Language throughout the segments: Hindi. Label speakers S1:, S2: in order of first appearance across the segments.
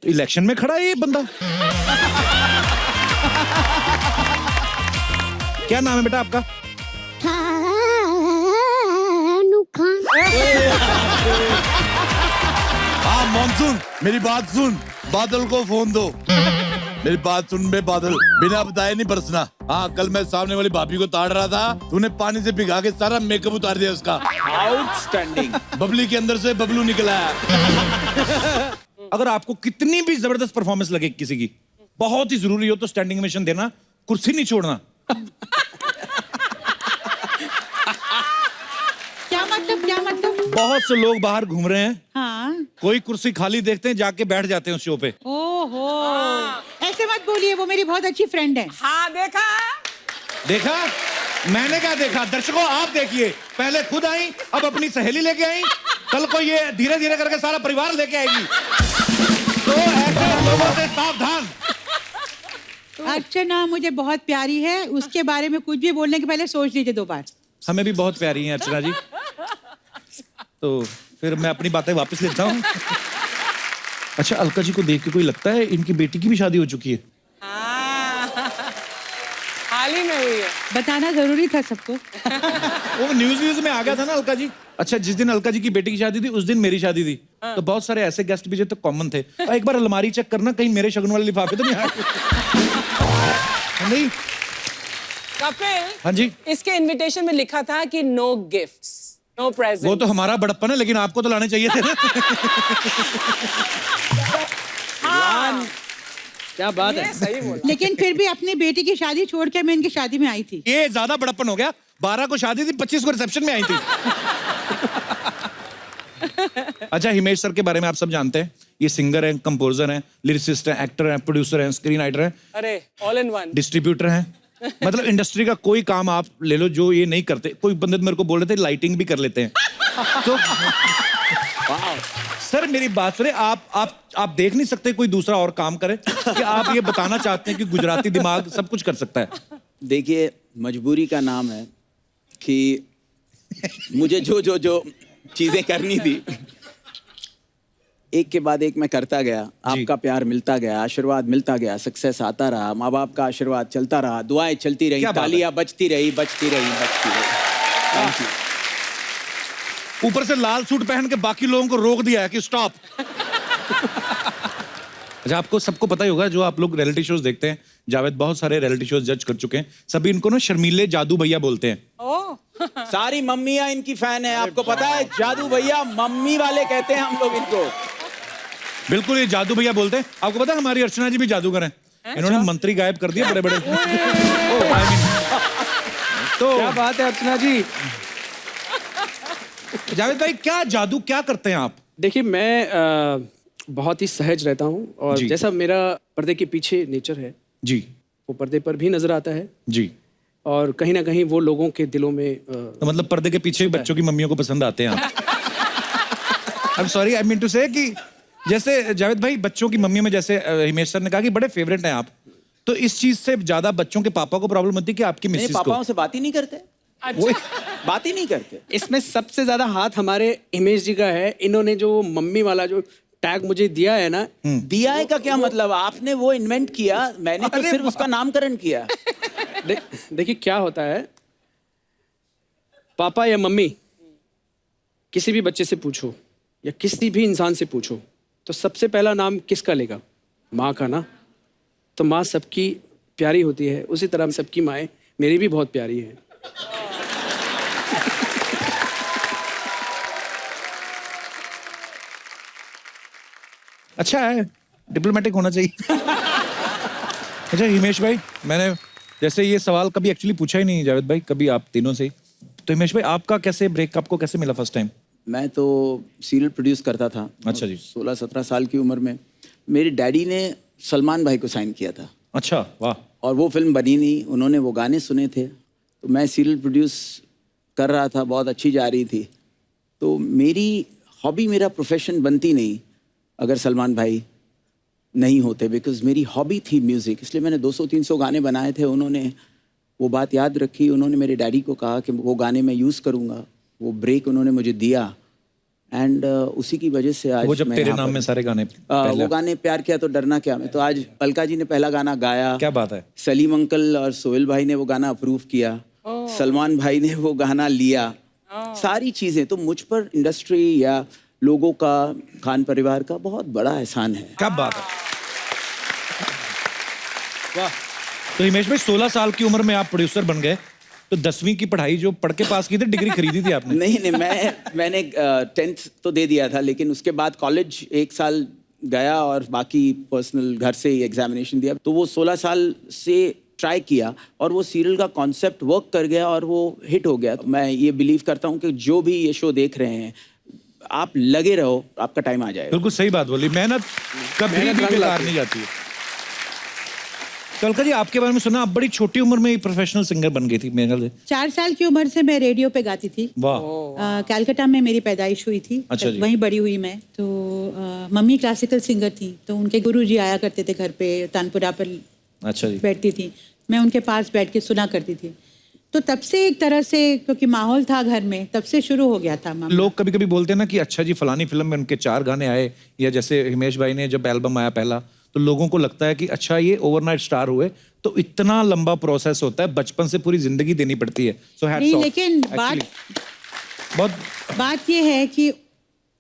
S1: इलेक्शन में खड़ा है ये बंदा। क्या नाम है बेटा आपका?
S2: हाँ मॉनसून, मेरी बात सुन, बादल को फोन दो। मेरी बात सुन बे बादल, बिना बताए नहीं बरसना। हाँ कल मैं सामने वाली भाभी को ताड़ रहा था, तूने पानी से भिगा के सारा मेकअप उतार दिया उसका।
S3: आउटस्टैंडिंग।
S2: बबली के अंदर से बबलू निकला है।
S1: अगर आपको कितनी भी जबरदस्त परफॉर्मेंस लगे किसी की, बहुत ही जरूरी हो तो स्टैंडिंग ओवेशन देना, कुर्सी नहीं छोड़ना।
S4: क्या मतलब?
S1: बहुत से लोग बाहर घूम रहे हैं,
S4: हाँ।
S1: कोई कुर्सी खाली देखते हैं, जाके बैठ जाते हैं उस शो पे।
S4: ओहो, ऐसे मत बोलिए, वो मेरी बहुत अच्छी फ्रेंड है।
S5: हाँ देखा।
S1: देखा? मैंने क्या देखा? दर्शकों आप देखिए, पहले खुद आई, अब अपनी सहेली लेके आई, कल को ये धीरे धीरे करके सारा परिवार लेके आएगी। तो ऐसे लोगों से सावधान।
S4: अर्चना मुझे बहुत प्यारी है, उसके बारे में कुछ भी बोलने के पहले सोच लीजिए 2 बार।
S1: हमें भी बहुत प्यारी हैं अर्चना जी। तो फिर मैं अपनी बातें वापस लेता हूँ। अच्छा, अलका जी को देख के कोई लगता है इनकी बेटी की भी शादी हो चुकी है?
S5: हाल ही में हुई है।
S4: बताना जरूरी था सबको।
S1: वो न्यूज में आ गया था ना अलका जी। अच्छा, जिस दिन अलका जी की बेटी की शादी थी उस दिन मेरी शादी थी। तो बहुत सारे ऐसे गेस्ट भी जो तो कॉमन थे। एक बार अलमारी चेक करना, कहीं मेरे शगुन वाले लिफाफे तो नहीं आए। नहीं।
S5: कपिल,
S1: हाँ जी।
S5: इसके इनविटेशन में लिखा था कि नो गिफ्ट्स, नो प्रेजेंट।
S1: वो तो हमारा बड़प्पन है, लेकिन आपको तो लाने चाहिए थे ना।
S3: क्या बात है।
S5: सही बोला।
S4: लेकिन फिर भी अपनी बेटी की शादी छोड़ के मैं इनकी शादी में आई थी।
S1: ये ज्यादा बड़प्पन हो गया। 12 को शादी थी, 25 को रिसेप्शन में आई थी। अच्छा, हिमेश सर के बारे में आप सब जानते हैं, ये सिंगर हैं, कंपोजर हैं, लिरिसिस्ट हैं, एक्टर हैं, प्रोड्यूसर हैं, स्क्रीन राइटर हैं,
S5: अरे ऑल इन वन,
S1: डिस्ट्रीब्यूटर हैं। मतलब इंडस्ट्री का कोई काम आप ले लो जो ये नहीं करते। कोई बंदे तो मेरे को बोल रहे थे लाइटिंग भी कर लेते हैं। तो सर मेरी बात सुने, आप देख नहीं सकते कोई दूसरा और काम करे? कि आप ये बताना चाहते हैं कि गुजराती दिमाग सब कुछ कर सकता है?
S3: देखिए, मजबूरी का नाम है कि मुझे जो चीजें करनी थी, एक के बाद एक मैं करता गया। आपका प्यार मिलता गया, आशीर्वाद मिलता गया, सक्सेस आता रहा, माँ बाप का आशीर्वाद चलता रहा, दुआएं चलती रही, तालियां बजती रही। Thank you.
S1: ऊपर से लाल सूट पहन के बाकी लोगों को रोक दिया है कि स्टॉप। अच्छा, आपको सबको पता ही होगा, जो आप लोग रियलिटी शोज देखते हैं, जावेद बहुत सारे रियलिटी शोज जज कर चुके हैं, सभी इनको ना शर्मीले जादू भैया बोलते हैं।
S3: सारी मम्मियां इनकी फैन है, आपको पता है। जादू भैया मम्मी वाले कहते हैं हम लोग इनको।
S1: बिल्कुल, ये जादू भैया बोलते हैं। आपको पता है हमारी अर्चना जी भी जादूगर हैं। इन्होंने मंत्री गायब कर दिए बड़े बड़े। तो
S3: क्या बात है अर्चना जी।
S1: जावेद भाई, क्या जादू क्या करते हैं आप?
S6: देखिए, मैं बहुत ही सहज रहता हूँ, और जैसा मेरा पर्दे के पीछे नेचर है
S1: जी, वो
S6: पर्दे पर भी नजर आता है
S1: जी।
S6: और कहीं ना कहीं वो लोगों के दिलों में
S1: तो मतलब पर्दे के पीछे बच्चों की मम्मियों को पसंद आते हैं आप? I am sorry, I mean to say कि जैसे जावेद भाई बच्चों की मम्मी में, जैसे हिमेश सर ने कहा कि बड़े फेवरेट हैं आप, तो इस चीज से ज्यादा बच्चों के पापा को प्रॉब्लम होती है कि आपकी मिसेस को?
S3: पापाओं से बात ही नहीं करते। बात ही नहीं करते।
S6: इसमें सबसे ज्यादा हाथ हमारे हिमेश जी का है। इन्होंने जो मम्मी वाला जो टैग मुझे दिया है ना,
S3: दिया है का क्या मतलब? आपने वो इन्वेंट किया, मैंने तो सिर्फ उसका नामकरण किया।
S6: देखिए क्या होता है, पापा या मम्मी, किसी भी बच्चे से पूछो या किसी भी इंसान से पूछो, तो सबसे पहला नाम किसका लेगा? माँ का ना। तो माँ सबकी प्यारी होती है, उसी तरह सबकी माएँ मेरी भी बहुत प्यारी है।
S1: अच्छा है, डिप्लोमेटिक होना चाहिए। अच्छा हिमेश भाई, मैंने जैसे ये सवाल कभी एक्चुअली पूछा ही नहीं जावेद भाई, कभी आप तीनों से। तो हिमेश भाई, आपका कैसे ब्रेक, आपको कैसे मिला फर्स्ट टाइम?
S3: मैं तो सीरियल प्रोड्यूस करता था।
S1: अच्छा जी।
S3: 16-17 साल की उम्र में मेरे डैडी ने सलमान भाई को साइन किया था।
S1: अच्छा, वाह।
S3: और वो फिल्म बनी नहीं, उन्होंने वो गाने सुने थे, तो मैं सीरियल प्रोड्यूस कर रहा था, बहुत अच्छी जा रही थी। तो मेरी हॉबी, मेरा प्रोफेशन बनती नहीं अगर सलमान भाई नहीं होते, बिकॉज मेरी हॉबी थी म्यूज़िक। इसलिए मैंने 200-300 गाने बनाए थे। उन्होंने वो बात याद रखी, उन्होंने मेरे डैडी को कहा कि वो गाने मैं यूज़ करूँगा। वो ब्रेक उन्होंने मुझे दिया एंड उसी की वजह से आज
S1: वो जब
S3: मैं
S1: तेरे
S3: यहाँ
S1: नाम
S3: पर-
S1: में सारे गाने
S3: वो
S1: पहले
S3: गाने प्यार किया तो डरना क्या में, तो आज अलका जी ने पहला गाना गाया,
S1: क्या बात है।
S3: सलीम अंकल और सोहेल भाई ने वो गाना अप्रूव किया, सलमान भाई ने वो गाना लिया, सारी चीजें। तो मुझ पर इंडस्ट्री या लोगों का, खान परिवार का बहुत बड़ा एहसान है।
S1: क्या बात है। वाह। तो हिमेश भाई 16 साल की उम्र में आप प्रोड्यूसर बन गए, तो 10वीं की पढ़ाई जो पढ़ के पास की थी, डिग्री खरीदी थी आपने?
S3: नहीं, मैंने 10th तो दे दिया था, लेकिन उसके बाद कॉलेज 1 साल गया और बाकी पर्सनल घर से ही एग्जामिनेशन दिया। तो वो 16 साल से ट्राई किया और वो सीरियल का कॉन्सेप्ट वर्क कर गया और वो हिट हो गया। तो मैं ये बिलीव करता हूँ कि जो भी ये शो देख रहे हैं, आप लगे रहो, आपका टाइम आ जाएगा।
S1: बिल्कुल सही बात बोली, मेहनत कभी
S6: मेहनत
S1: भी
S6: रंग
S1: बेकार
S6: लाती
S1: नहीं जाती है। कलका जी, आपके बारे में सुना, आप बड़ी छोटी उम्र में ही प्रोफेशनल सिंगर बन गई थी मेरे ख्याल से।
S4: 4 साल की उम्र से मैं रेडियो पे गाती थी।
S1: वाह।
S4: कलकत्ता में मेरी पैदाइश हुई थी,
S1: अच्छा जी।
S4: वहीं बड़ी हुई मैं। तो मम्मी क्लासिकल सिंगर थी, तो उनके गुरुजी आया करते थे घर पे, तानपुरा पर
S1: अच्छा जी।
S4: बैठती थी, मैं उनके पास बैठ के सुना करती थी। तो तब से एक तरह से, क्योंकि माहौल था घर में, तब से शुरू हो गया था।
S1: लोग कभी कभी बोलते हैं ना कि अच्छा जी फलानी फिल्म में उनके 4 गाने आए, या जैसे हिमेश भाई ने जब एल्बम आया पहला, तो लोगों को लगता है कि अच्छा ये ओवरनाइट स्टार हुए। तो इतना लंबा प्रोसेस होता है, बचपन से पूरी जिंदगी देनी पड़ती है। सो हैट्स
S4: नहीं,
S1: ऑफ।
S4: लेकिन
S1: बहुत
S4: बात ये है कि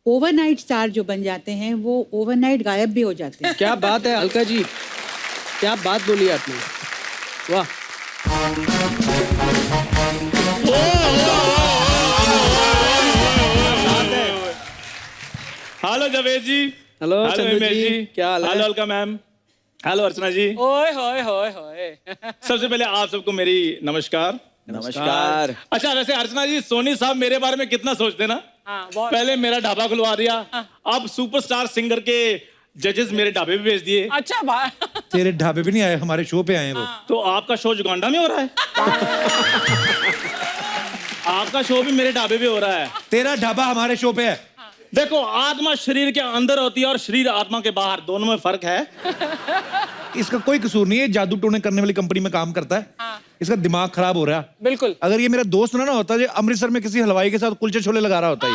S4: ओवरनाइट स्टार जो बन जाते हैं, वो ओवरनाइट गायब भी हो जाते हैं।
S6: क्या बात है अलका जी, क्या बात बोली आपने, वाह।
S7: हेलो जावेद जी।
S6: हेलो चंदू
S7: हिमेश
S6: जी, क्या हाल है?
S7: Hello Alka ma'am. हेलो अर्चना जी।
S5: ओए होए होए होए।
S7: सबसे पहले आप सबको मेरी नमस्कार।
S3: नमस्कार।
S7: अच्छा, वैसे अर्चना जी, सोनी साहब मेरे बारे में कितना सोचते ना।
S5: हाँ, बहुत।
S7: पहले मेरा ढाबा खुलवा दिया, अब सुपरस्टार सिंगर के जजेस मेरे ढाबे पे भेज दिए।
S5: अच्छा बात।
S1: तेरे ढाबे पे नहीं आए, हमारे शो पे आए हैं वो।
S7: तो आपका शो जुगांडा में हो रहा है। आपका शो भी मेरे ढाबे पे हो रहा है।
S1: तेरा ढाबा हमारे शो पे है।
S7: देखो, आत्मा शरीर के अंदर होती है और शरीर आत्मा के बाहर, दोनों में फर्क है।
S1: इसका कोई कसूर नहीं है, जादू टोने करने वाली कंपनी में काम करता है। इसका दिमाग खराब हो रहा है।
S5: बिल्कुल।
S1: अगर ये मेरा दोस्त ना होता, जो अमृतसर में किसी हलवाई के साथ कुलचे छोले लगा रहा होता ये।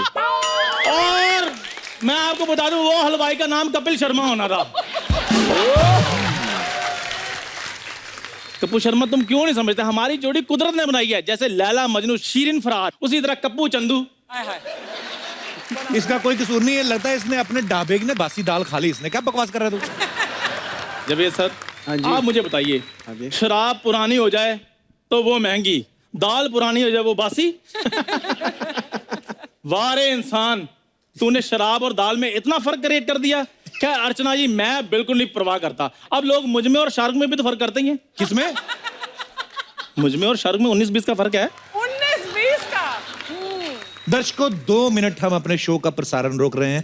S7: और मैं आपको बता दूं, वो हलवाई का नाम कपिल शर्मा होना था। कप्पू शर्मा तुम क्यों नहीं समझते, हमारी जोड़ी कुदरत ने बनाई है। जैसे लैला मजनू, शीरिन फरहाद, उसी तरह कप्पू चंदू।
S5: हाय हाय।
S1: इसका कोई कसूर नहीं है। लगता है इसने अपने ढाबे की ना बासी दाल खा ली। इसने क्या बकवास कर रहा है तू?
S7: जवेद सर,
S6: हाँ जी।
S7: आप मुझे बताइए, शराब पुरानी हो जाए तो वो महंगी, दाल पुरानी हो जाए वो बासी। वाह रे इंसान, तूने शराब और दाल में इतना फर्क क्रिएट कर दिया। क्या अर्चना जी, मैं बिल्कुल नहीं परवाह करता। अब लोग मुझ में और शाहरुख में भी तो फर्क करते ही हैं।
S1: किसमें?
S7: मुझ में और शाहरुख में 19-20 का फर्क है।
S5: 19-20 का।
S1: दर्शकों, 2 मिनट हम अपने शो का प्रसारण रोक रहे हैं।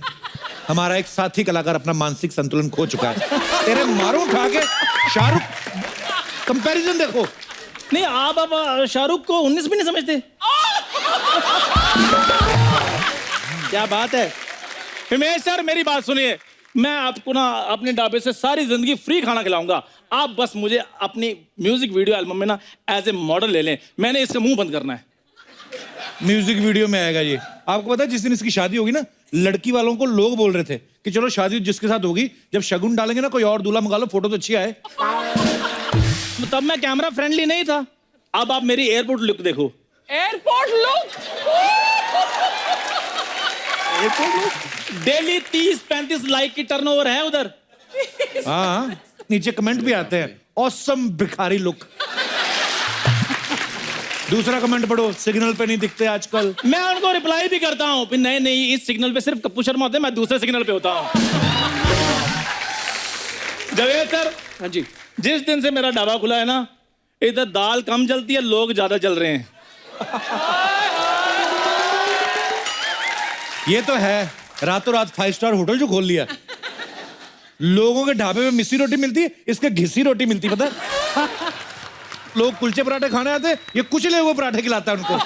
S1: हमारा एक साथी कलाकार अपना मानसिक संतुलन खो चुका है। तेरे मारो उठा के शाहरुख, कंपैरिजन देखो।
S7: नहीं, आप अब शाहरुख को 19 भी नहीं समझते।
S6: क्या बात है।
S7: हिमेश सर, मेरी बात सुनिए, मैं आपको ना अपने ढाबे से सारी जिंदगी फ्री खाना खिलाऊंगा। आप बस मुझे अपनी म्यूजिक वीडियो एल्बम में ना एज ए मॉडल ले लें। मैंने इसका मुंह बंद करना है।
S1: म्यूजिक वीडियो में आएगा ये। आपको पता है, जिस दिन इसकी शादी होगी ना, लड़की वालों को लोग बोल रहे थे कि चलो शादी जिसके साथ होगी, जब शगुन डालेंगे ना, कोई और दूल्हा मंगा लो, फोटो तो अच्छी आए।
S7: तब मैं कैमरा फ्रेंडली नहीं था। अब आप मेरी एयरपोर्ट लुक देखो।
S5: Airport look.
S7: डेली 30-35 लाइक की टर्नओवर है उधर।
S1: हाँ, नीचे कमेंट भी आते हैं, ऑसम भिखारी लुक। दूसरा कमेंट पढ़ो, सिग्नल पे नहीं दिखते आजकल।
S7: मैं उनको रिप्लाई भी करता हूँ, नहीं नहीं, इस सिग्नल पे सिर्फ कप्पू शर्मा होते हैं, मैं दूसरे सिग्नल पे होता हूँ। जवेद सर,
S6: हाँ जी।
S7: जिस दिन से मेरा ढाबा खुला है ना, इधर दाल कम जलती है, लोग ज्यादा जल रहे हैं।
S1: ये तो है, रातों रात 5 स्टार होटल जो खोल लिया। लोगों के ढाबे में मिस्सी रोटी मिलती है, इसके घिसी रोटी मिलती है, पता है? लोग कुलचे पराठे खाने आते हैं, ये कुचले हुए पराठे खिलाता है उनको।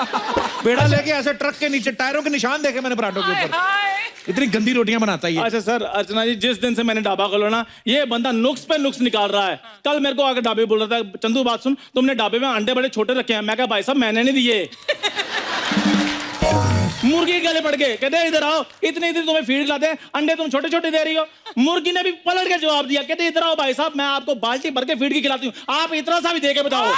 S1: पेड़ा लेके ऐसे ट्रक के नीचे टायरों के निशान देखे मैंने पराठों के ऊपर। इतनी गंदी रोटियां बनाता है ये।
S7: अच्छा सर, अर्चना जी, जिस दिन से मैंने ढाबा खोला ना, ये बंदा नुक्स पे नुक्स निकाल रहा है। कल मेरे को आकर ढाबे बोल रहा था, चंदू बात सुन, तुमने ढाबे में अंडे बड़े छोटे रखे हैं। मैं कहा भाई साहब, मैंने नहीं दिए। मुर्गी के गले पड़ गए, कहते इधर आओ, इतने इतने तुम्हें फीड खिलाते हैं, अंडे तुम छोटे छोटे दे रही हो। मुर्गी ने भी पलट के जवाब दिया, कहते इधर आओ भाई साहब, मैं आपको बाल्टी भर के फीड की खिलाती हूँ, आप इतना सा भी दे के बताओ।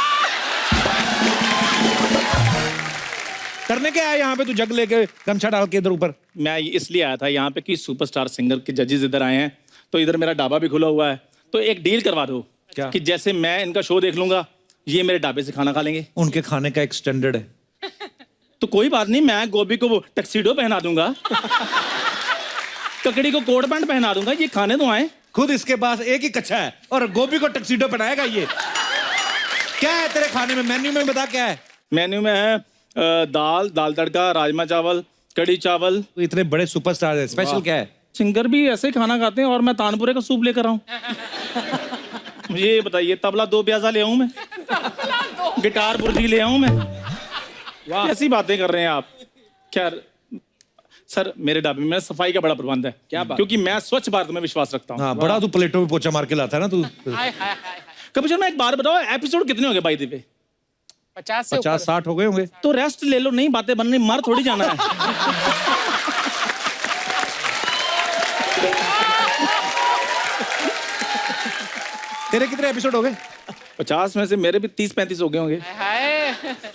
S1: करने क्या है यहाँ पे? तू जग लेके गमछा डाल के इधर ऊपर।
S7: मैं इसलिए आया था यहाँ पे कि सुपरस्टार सिंगर के जजेस इधर आए हैं, तो इधर मेरा ढाबा भी खुला हुआ है, तो एक डील करवा दो।
S1: क्या?
S7: कि जैसे मैं इनका शो देख लूंगा, ये मेरे ढाबे से खाना खा लेंगे।
S1: उनके खाने का एक स्टैंडर्ड है।
S7: तो कोई बात नहीं, मैं गोभी को वो टक्सीडो पहना दूंगा, ककड़ी को कोट पैंट पहना दूंगा, ये खाने तो आए।
S1: खुद इसके पास एक ही कच्छा है और गोभी को टक्सीडो पहनाएगा ये। क्या है तेरे खाने में? मेन्यू में बता क्या है।
S7: मेन्यू में है दाल, दाल तड़का, राजमा चावल, कड़ी चावल।
S1: तो इतने बड़े सुपरस्टार है, स्पेशल क्या है?
S7: सिंगर भी ऐसे ही खाना खाते हैं और मैं तानपुरे का सूप लेकर आऊं। मुझे ये बताइए, तबला 2 प्याजा ले आऊं मैं? गिटार बुर्जी ले आऊं मैं? वाह, ऐसी बातें कर रहे हैं आप। खैर सर, मेरे ढाबे में सफाई का बड़ा प्रबंध है।
S6: क्या बात?
S7: क्योंकि मैं स्वच्छ भारत में विश्वास रखता हूँ।
S1: हाँ, बड़ा तू प्लेटों में पोछा मार के लाता है ना तू।
S7: कभी मैं एक बार बताओ, एपिसोड कितने हो गए बाई दी पे?
S1: 50-60 हो गए होंगे।
S7: तो रेस्ट ले लो, नहीं बातें बननी, मर थोड़ी जाना है।
S1: तेरे कितने एपिसोड हो गए?
S7: 50 में से मेरे भी 30-35 हो गए होंगे।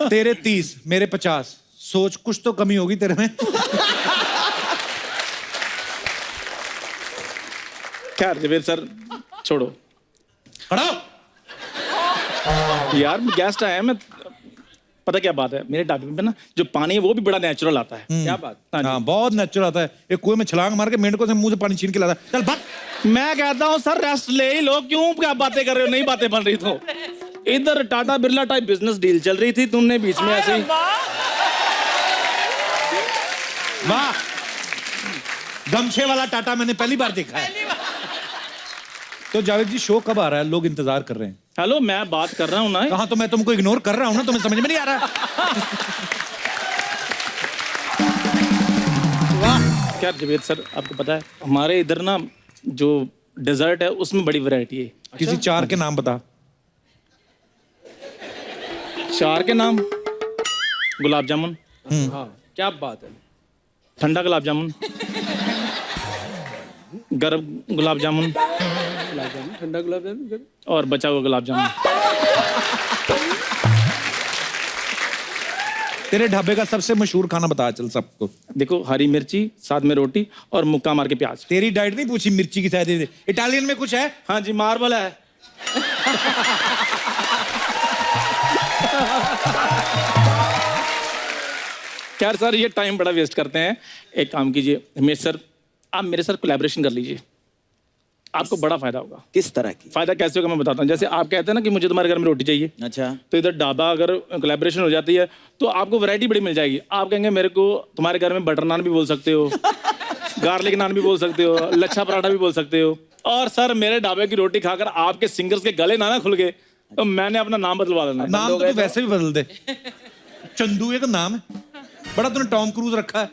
S1: तेरे 30, मेरे 50। सोच, कुछ तो कमी होगी तेरे में।
S7: खैर जवेद सर छोड़ो,
S1: खड़ा हो।
S7: यार गेस्ट आए हैं, मैं पता क्या बात है, मेरे ढाबे में ना जो पानी है वो भी बड़ा नेचुरल आता है।
S6: क्या बात?
S1: हाँ, बहुत नेचुरल आता है। एक कुएं में छलांग मार के मेंढकों से मुंह से पानी छीन के लाता है। चल भाग।
S7: मैं कहता हूँ सर रेस्ट ले ही लो, क्यों क्या बातें कर रहे हो? नहीं बातें बन रही तो इधर Tata Birla type business deal चल रही थी, तुमने बीच में ऐसे ही।
S1: वाह, गमछे वाला टाटा मैंने पहली बार देखा है। तो जावेद जी, शो कब आ रहा है? लोग इंतजार कर रहे हैं।
S7: हेलो, मैं बात कर रहा हूँ ना।
S1: कहा तो मैं तुमको इग्नोर कर रहा हूँ ना, तुम्हें समझ में नहीं आ रहा।
S7: क्या जवेद सर, आपको पता है हमारे इधर ना जो डेजर्ट है उसमें बड़ी वैरायटी है।
S1: किसी 4 के नाम बता।
S7: 4 के नाम? गुलाब जामुन,
S6: हाँ, क्या बात है।
S7: ठंडा गुलाब जामुन, गर्म गुलाब जामुन,
S6: गुलाब जामुन, ठंडा गुलाब जामुन
S7: और बचा हुआ गुलाब जामुन।
S1: तेरे ढाबे का सबसे मशहूर खाना बता चल सबको।
S7: देखो, हरी मिर्ची साथ में रोटी और मुक्का मार के प्याज।
S1: तेरी डाइट नहीं पूछी, मिर्ची की शायद। इटालियन में कुछ है?
S7: हाँ जी, मार्बल है। क्या सर, ये टाइम बड़ा वेस्ट करते हैं। एक काम कीजिए हिमेश सर, आप मेरे साथ कोलैबोरेशन कर लीजिए, आपको बड़ा फायदा होगा।
S3: किस तरह की?
S7: फायदा कैसे होगा मैं बताता हूँ। जैसे आप कहते हैं ना कि मुझे तुम्हारे घर में रोटी चाहिए,
S3: अच्छा,
S7: तो इधर ढाबा अगर कोलैबोरेशन हो जाती है तो आपको वैरायटी बड़ी मिल जाएगी। आप कहेंगे मेरे को तुम्हारे घर में बटर नान भी बोल सकते हो, गार्लिक नान भी बोल सकते हो, लच्छा पराठा भी बोल सकते हो। और सर, मेरे ढाबे की रोटी खाकर आपके सिंगर्स के गले ना खुल गए तो मैंने अपना नाम बदलवा लेना।
S1: नाम तो तू वैसे भी बदल दे। चंदू एक नाम है, बड़ा तूने टॉम क्रूज रखा है।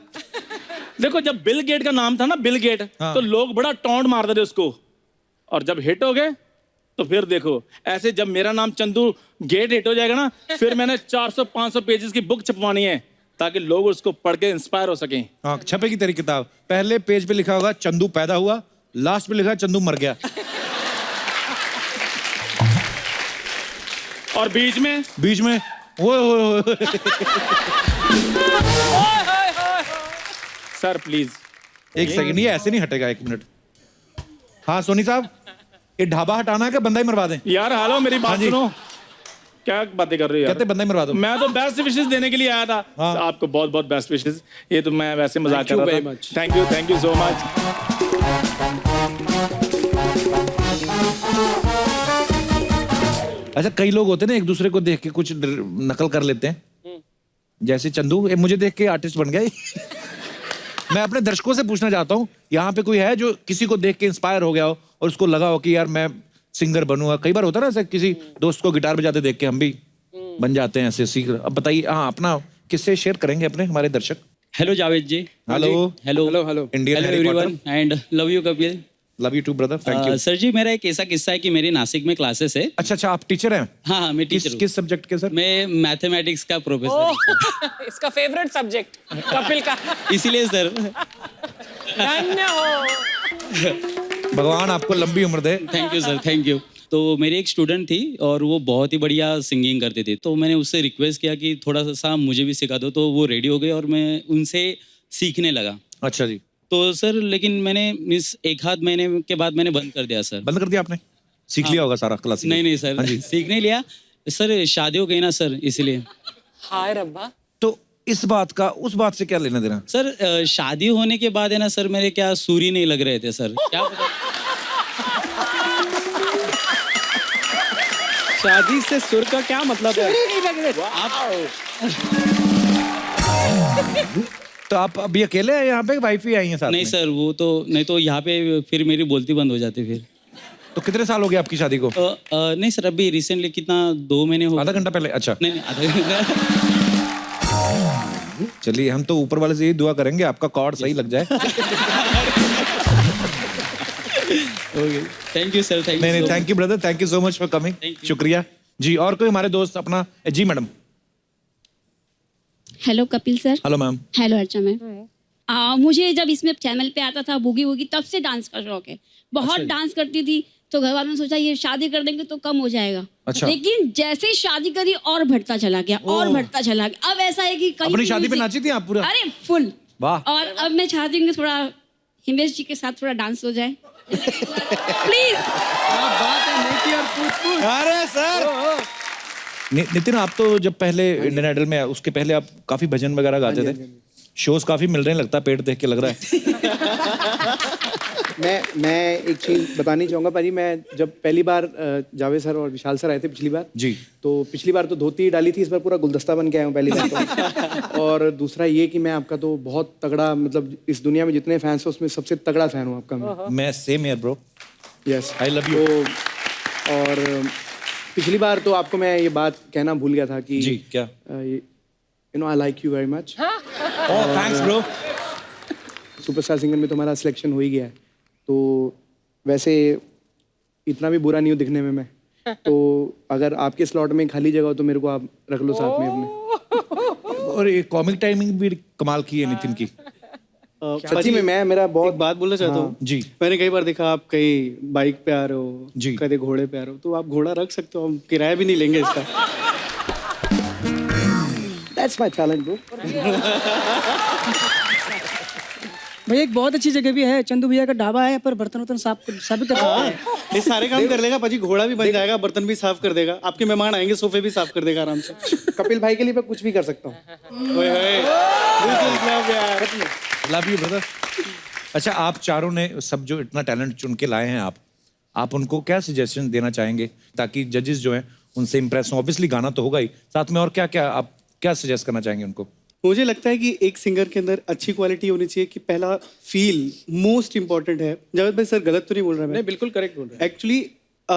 S7: देखो, जब बिल गेट का नाम था ना, बिल गेट, तो लोग बड़ा टॉन्ट मारते थे उसको, और जब हिट हो गए तो फिर देखो ऐसे। जब मेरा नाम चंदू गेट हिट हो जाएगा ना, फिर मैंने 400-500 पेजेस की बुक छपवानी है ताकि लोग उसको पढ़ के इंस्पायर हो सकें।
S1: हाँ, छपेगी तेरी किताब। पहले पेज पे लिखा होगा चंदू पैदा हुआ, लास्ट पे लिखा है चंदू मर गया,
S7: और बीच में
S1: ओए
S7: सर प्लीज
S1: एक सेकंड, ये ऐसे नहीं हटेगा। 1 मिनट। हाँ सोनी साहब, ये ढाबा हटाना है कि बंदा ही मरवा दें?
S7: यार हेलो, मेरी बात सुनो। क्या बातें कर रहे हो यार?
S1: कहते बंदा ही मरवा दो।
S7: मैं तो बेस्ट विशेस देने के लिए आया था।
S1: हाँ।
S7: आपको बहुत बहुत बेस्ट विशेस। ये तो मैं वैसे मजाक कर
S6: Thank you
S7: रहा
S6: very
S7: था।
S6: much.
S7: Thank you so much.
S1: अच्छा, कई लोग होते हैं ना, एक दूसरे को देख के कुछ नकल कर लेते हैं। जैसे चंदू, ये मुझे देख के आर्टिस्ट बन गया। मैं अपने दर्शकों से पूछना चाहता हूँ, यहाँ पे कोई है जो किसी को देख के इंस्पायर हो गया हो और उसको लगा हो कि यार मैं सिंगर बनूंगा? कई बार होता है ना ऐसे, किसी दोस्त को गिटार बजाते देख के हम भी बन जाते हैं ऐसे सीख। अब बताइए, हाँ, अपना किससे शेयर करेंगे अपने हमारे दर्शक?
S8: Hello Javed ji.
S1: Hello
S6: hello hello
S1: Indian
S8: hello
S1: Harry Potter.
S8: Everyone and love you Kapil.
S1: Love you too brother, thank you.
S8: Sir ji मेरा एक ऐसा किस्सा है कि मेरी नासिक में क्लासेस है।
S1: अच्छा, आप टीचर हैं?
S8: हाँ हाँ मैं टीचर हूँ।
S1: किस सब्जेक्ट के सर?
S8: मैं मैथमेटिक्स का प्रोफेसर
S5: इसका फेवरेट सब्जेक्ट कपिल का।
S8: इसीलिए सर।
S5: धन्य हो।
S8: भगवान आपको लंबी उम्र दे। Thank you sir, thank you. तो मेरी एक स्टूडेंट थी और वो बहुत ही बढ़िया सिंगिंग करती थी, तो मैंने उससे रिक्वेस्ट किया कि थोड़ा सा मुझे भी सिखा दो, तो वो रेडी हो गई और मैं उनसे सीखने लगा।
S1: अच्छा जी।
S8: तो सर लेकिन मैंने मिस एक आध महीने के बाद मैंने बंद कर दिया सर।
S1: बंद कर दिया आपने? सीख लिया होगा सारा क्लासिकल?
S8: नहीं नहीं सर, सीख नहीं लिया सर, शादी हो गई ना सर इसलिए।
S5: हाय रब्बा।
S1: तो इस बात का उस बात से क्या लेना देना?
S8: सर शादी होने के बाद है ना सर, मेरे क्या सूर ही नहीं लग रहे थे सर, क्या पता।
S6: शादी से सुर का क्या मतलब है?
S1: तो आप अभी अकेले हैं यहाँ पे, वाइफ ही आई हैं साथ
S8: नहीं
S1: में?
S8: सर वो तो नहीं तो यहाँ पे फिर मेरी बोलती बंद हो जाती फिर।
S1: तो कितने साल हो गए आपकी शादी को?
S8: नहीं सर अभी रिसेंटली कितना 2 महीने हो।
S1: आधा घंटा पहले? अच्छा
S8: नहीं आधा घंटा।
S1: चलिए, हम तो ऊपर वाले से यही दुआ करेंगे आपका कॉर्ड सही लग जाए।
S8: थैंक यू सर, थैंक
S1: नहीं
S8: यू।
S1: नहीं, thank you brother, thank you so much for coming. शुक्रिया जी। और कोई हमारे दोस्त अपना? जी madam.
S9: Hello Kapil sir.
S1: Hello ma'am.
S9: Hello Archa ma'am. मुझे जब इसमें चैनल पे आता था बूगी वूगी, तब से डांस का शौक है, बहुत डांस करती थी। तो घर वालों ने सोचा ये शादी कर देंगे तो कम हो जाएगा।
S1: अच्छा।
S9: लेकिन जैसे ही शादी करी और बढ़ता चला गया और बढ़ता चला गया। अब ऐसा है कि कहीं
S1: अपनी
S9: भी
S1: शादी पे
S9: music-
S1: नाची थी आप पूरा?
S9: अरे फुल।
S1: वाह।
S9: और अब मैं चाहती हूँ कि थोड़ा हिमेश जी के साथ थोड़ा डांस हो जाए। प्लीज।
S1: अरे सर नितिन, आप तो जब पहले इंडियन आइडल में उसके पहले आप काफी भजन वगैरह गाते थे, शोज काफी मिल रहे हैं, लगता है पेट देख के लग रहा है।
S6: मैं एक चीज बतानी चाहूंगा भाजी। मैं जब पहली बार जावेद सर और विशाल सर आए थे पिछली बार
S1: जी,
S6: तो पिछली बार तो धोती डाली थी, इस बार पूरा गुलदस्ता बन के आया हूँ पहली बार तो। और दूसरा ये कि मैं आपका तो बहुत तगड़ा, मतलब इस दुनिया में जितने फैंस हैं उसमें सबसे तगड़ा फैन हूँ आपका मैं।
S1: Same here bro.
S6: Yes,
S1: I love you.
S6: और पिछली बार तो आपको मैं ये बात कहना भूल गया था कि
S1: जी क्या?
S6: You know I like you very much.
S1: Oh thanks bro.
S6: Superstar singer में तो हमारा सिलेक्शन हो ही गया है, तो वैसे इतना भी बुरा नहीं हूँ दिखने में मैं। तो अगर आपके स्लॉट में खाली जगह हो तो मेरे को आप रख लो साथ में अपने।
S1: और ये कॉमिक टाइमिंग भी कमाल की है नितिन की।
S6: सच्ची में मैं मेरा बहुत बात बोलना चाहता हूँ
S1: जी।
S6: मैंने कई बार देखा आप कहीं बाइक पे आ रहे हो
S1: जी,
S6: कभी घोड़े पे आ रहे हो, तो आप घोड़ा रख सकते हो, हम किराया भी नहीं लेंगे इसका। That's my talent, bro.
S10: भैया एक बहुत अच्छी जगह भी है, चंदू भैया का ढाबा है, पर बर्तन वर्तन साफ भी कर सकते हैं।
S6: ये सारे काम कर लेगा पाजी, घोड़ा भी बन जाएगा, बर्तन भी साफ कर देगा, आपके मेहमान आएंगे सोफे भी साफ कर देगा आराम से। कपिल भाई के लिए मैं कुछ भी कर सकता हूँ।
S1: Love you brother. अच्छा, आप चारों ने सब जो इतना टैलेंट चुन के लाए हैं, आप उनको क्या सजेशन देना चाहेंगे ताकि जजेस जो हैं उनसे इम्प्रेस हो? ऑब्वियसली गाना तो होगा ही, साथ में और क्या क्या आप क्या सजेस्ट करना चाहेंगे उनको?
S6: मुझे लगता है कि एक सिंगर के अंदर अच्छी क्वालिटी होनी चाहिए कि पहला फील मोस्ट इंपॉर्टेंट है। जावेद भाई सर गलत तो नहीं बोल रहा मैं?
S7: नहीं बिल्कुल करेक्ट बोल रहे हैं।
S6: एक्चुअली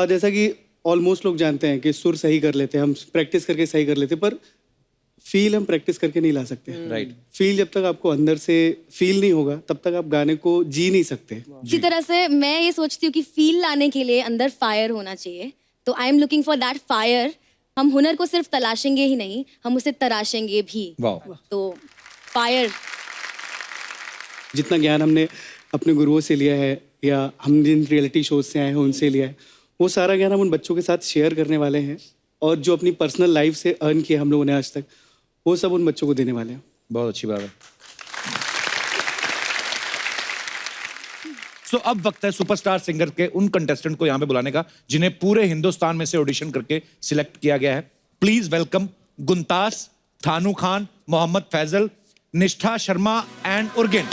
S6: जैसा कि ऑलमोस्ट लोग जानते हैं कि सुर सही कर लेते हैं, हम प्रैक्टिस करके सही कर लेते हैं, पर फील हम प्रैक्टिस करके नहीं ला सकते।
S1: राइट।
S6: फील जब तक आपको अंदर से फील नहीं होगा तब तक आप गाने को जी नहीं सकते।
S11: इसी तरह से मैं ये सोचती हूँ कि फील लाने के लिए अंदर फायर होना चाहिए, तो I am looking for that fire. हम हुनर को सिर्फ तलाशेंगे ही नहीं, हम उसे तराशेंगे भी।
S1: वाह।
S11: तो फायर।
S6: जितना ज्ञान हमने अपने गुरुओं से लिया है या हम जिन रियलिटी शोज से आए हैं उनसे लिया है, वो सारा ज्ञान हम उन बच्चों के साथ शेयर करने वाले हैं, और जो अपनी पर्सनल लाइफ से अर्न किया हम लोगों ने आज तक, वो सब उन बच्चों को देने वाले हैं।
S1: बहुत अच्छी बात है। सो अब वक्त है सुपरस्टार सिंगर के उन कंटेस्टेंट को यहाँ पे बुलाने का जिन्हें पूरे हिंदुस्तान में से ऑडिशन करके सिलेक्ट किया गया है। प्लीज वेलकम गुनतास, थानू खान, मोहम्मद फैजल, निष्ठा शर्मा एंड उर्गिन।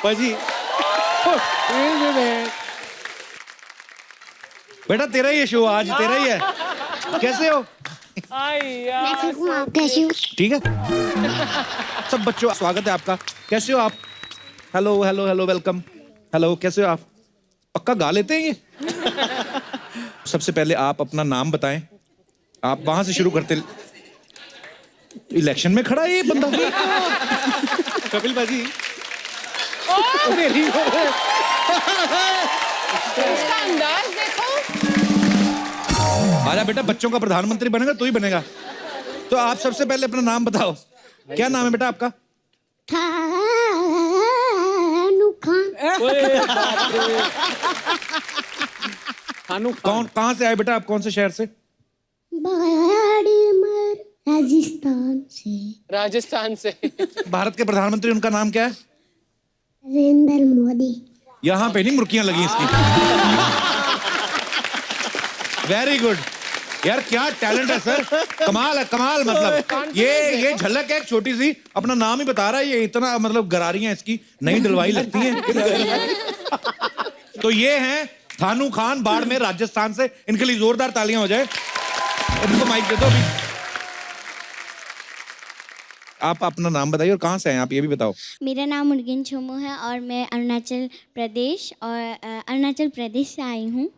S6: पाजी
S1: बेटा तेरा ही है शो आज, तेरा ही है। कैसे हो?
S12: कैसी हूँ?
S1: ठीक है सब बच्चों स्वागत है आपका। कैसे हो आप? Hello hello hello welcome. Hello कैसे हो आप? पक्का गा लेते हैं ये? सबसे पहले आप अपना नाम बताएं। आप वहां से शुरू करते। इलेक्शन में खड़ा है ये बंदा। कपिल बाजी
S5: इसका अंदाज देखो।
S1: आजा बेटा, बच्चों का प्रधानमंत्री बनेगा तो ही बनेगा। तो आप सबसे पहले अपना नाम बताओ। क्या नाम है बेटा आपका?
S12: थानू खान।
S1: कौन कहाँ से आए बेटा आप? कौन से शहर से?
S12: राजस्थान से।
S5: राजस्थान से।
S1: भारत के प्रधानमंत्री उनका नाम क्या है?
S12: नरेंद्र मोदी।
S1: यहाँ पे नहीं मुर्कियां लगी इसकी। वेरी गुड यार, क्या टैलेंट है सर। कमाल है कमाल। मतलब ये झलक है एक छोटी सी। अपना नाम ही बता रहा है ये। इतना मतलब गरारियां इसकी नई डलवाई लगती हैं। तो ये हैं थानू खान, बाड़मेर राजस्थान से। इनके लिए जोरदार तालियां हो जाए। इनको माइक दे दो अभी। आप अपना नाम बताइए और कहाँ से हैं आप, ये भी बताओ।
S12: मेरा नाम उर्गिन छोमू है और मैं अरुणाचल प्रदेश से आई हूँ।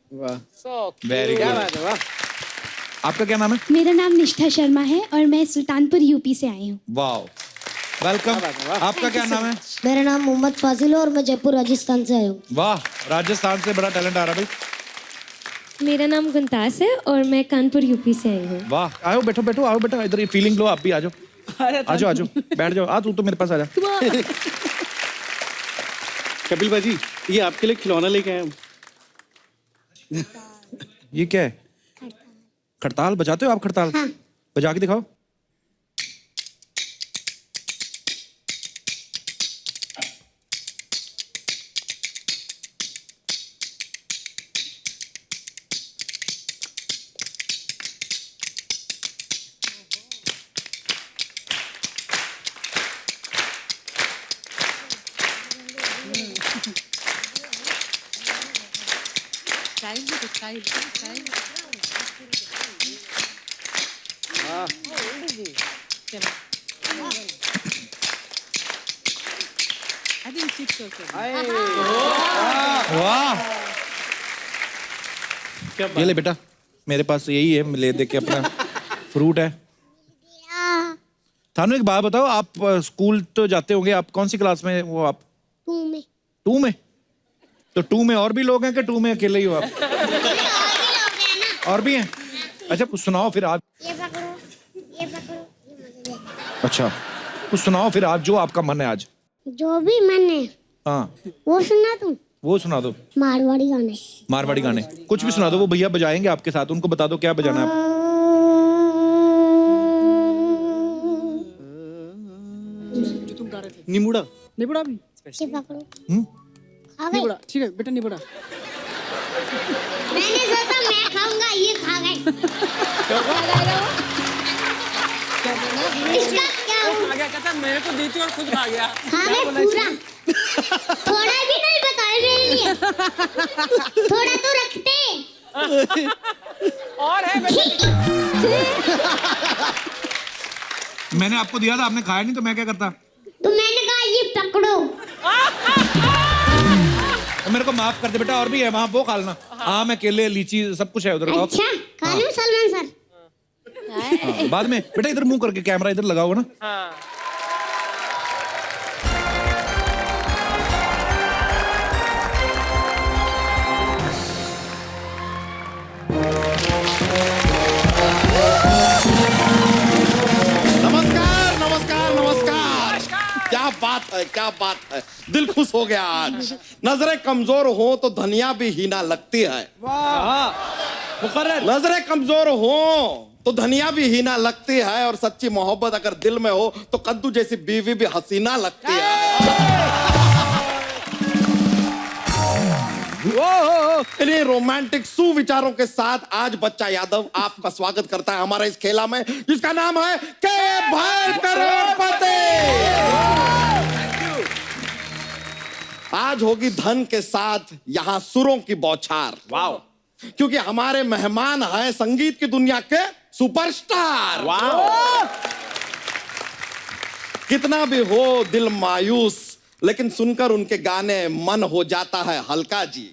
S1: Very good. आपका क्या नाम है?
S12: मेरा नाम निष्ठा शर्मा है और मैं सुल्तानपुर यूपी से आई हूँ।
S1: वाह वेलकम। आपका क्या नाम है?
S12: मेरा नाम मोहम्मद फाजिल है और मैं जयपुर राजस्थान से आई हूँ।
S1: वाह, राजस्थान से बड़ा टैलेंट आ रहा भाई।
S12: मेरा नाम गुंतास है और मैं कानपुर यूपी से आई हूँ।
S1: वाह, आओ बैठो बैठो, आओ बेटा इधर, ये फीलिंग लो आप भी। आ जाओ आ जाओ बैठ जाओ। आ तू तो मेरे पास आ जा।
S6: कपिल बाजी ये आपके लिए खिलौना लेके आया हूँ।
S1: ये क्या है? खड़ताल बजाते हो आप? खड़ताल
S12: हाँ।
S1: बजा के दिखाओ। वाह, ये ले बेटा, मेरे पास यही है, ले दे के अपना फ्रूट है। थानू एक बात बताओ, आप स्कूल तो जाते होंगे, आप कौन सी क्लास में वो आप?
S12: 2 में।
S1: 2 में? तो 2 में और भी लोग हैं कि 2 में अकेले ही हो आप? और भी हैं? अच्छा कुछ सुनाओ फिर आप।
S12: ये पकड़ो, ये पकड़ो।
S1: अच्छा कुछ सुनाओ फिर आज, जो आपका मन है आज।
S12: जो भी मन है
S1: हाँ
S12: वो सुना तुम।
S1: वो सुना दो।
S12: मारवाड़ी गाने।
S1: मारवाड़ी गाने कुछ भी सुना दो, वो भैया बजाएंगे आपके साथ, उनको बता दो क्या बजाना है आप।
S10: जो तुम गा रहे थे। निबुड़ा निबुड़ा भी।
S12: ये पकड़ो। खा गए।
S10: निबुड़ा ठीक है बेटा, निबुड़ा।
S12: मैंने सोचा मैं खाऊंगा, ये खा गए। इसका क्या हुआ?
S5: खा गया, कहता मेरे को देती और खुद खा गया।
S12: खा गए पूरा। थोड़ा भी नहीं बताया मेरे लिए। थोड़ा तो रखते।
S5: और है बेटा।
S1: मैंने आपको दिया था, आपने खाया नहीं, तो मैं क्या करता?
S12: तो मैंने कहा ये पकड़ो।
S1: तो मेरे को माफ कर दे बेटा, और भी है वहाँ, वो खा लेना। आम है, केले, लीची, सब कुछ है उधर।
S12: अच्छा खा लूं सलमान सर?
S1: हाँ, बाद में बेटा इधर मुंह करके, कैमरा इधर लगाओ ना।
S5: हाँ।
S2: नमस्कार नमस्कार नमस्कार। क्या बात है, क्या बात है, दिल खुश हो गया आज। नजरें कमजोर हो तो धनिया भी हीना लगती है। नजरें कमजोर हो तो धनिया भी हीना लगती है, और सच्ची मोहब्बत अगर दिल में हो तो कद्दू जैसी बीवी भी हसीना लगती है। इन्हीं रोमांटिक सुविचारों के साथ आज बच्चा यादव आपका स्वागत करता है हमारे इस खेला में, जिसका नाम है के भाई करोड़पति। आज होगी धन के साथ यहाँ सुरों की बौछार। वाह, क्योंकि हमारे मेहमान हैं संगीत की दुनिया के
S13: सुपरस्टार। कितना भी हो दिल मायूस, लेकिन सुनकर उनके गाने मन हो जाता है हल्का जी।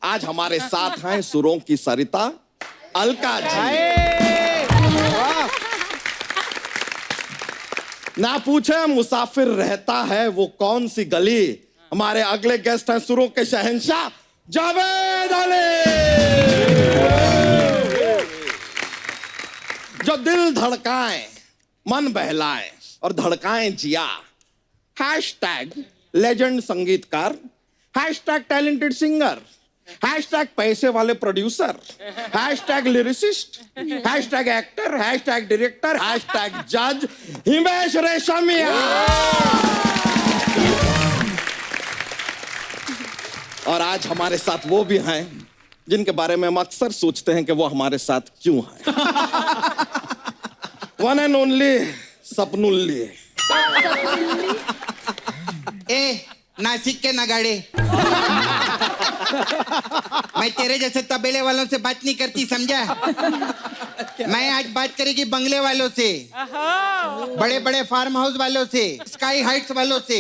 S13: आज हमारे साथ हैं सुरों की सरिता अलका जी। ना पूछे मुसाफिर रहता है वो कौन सी गली। हमारे अगले गेस्ट हैं सुरों के शहंशाह जावेद अली, जो दिल धड़काएं, मन बहलाएं और धड़काएं जिया। हैशटैग लेजेंड संगीतकार, हैशटैग टैलेंटेड सिंगर, हैशटैग पैसे वाले producer, hashtag lyricist, hashtag actor, hashtag director, hashtag जज हिमेश रेशमिया। और आज हमारे साथ वो भी हैं जिनके बारे में हम अक्सर सोचते हैं कि वो हमारे साथ क्यों हैं। वन एंड ओनली सपनुल्ली।
S14: ए नासिक के नगाड़े, मैं तेरे जैसे तबेले वालों से बात नहीं करती, समझा? मैं आज बात करेगी बंगले वालों से, बड़े बड़े फार्म हाउस वालों से, स्काई हाइट्स वालों से।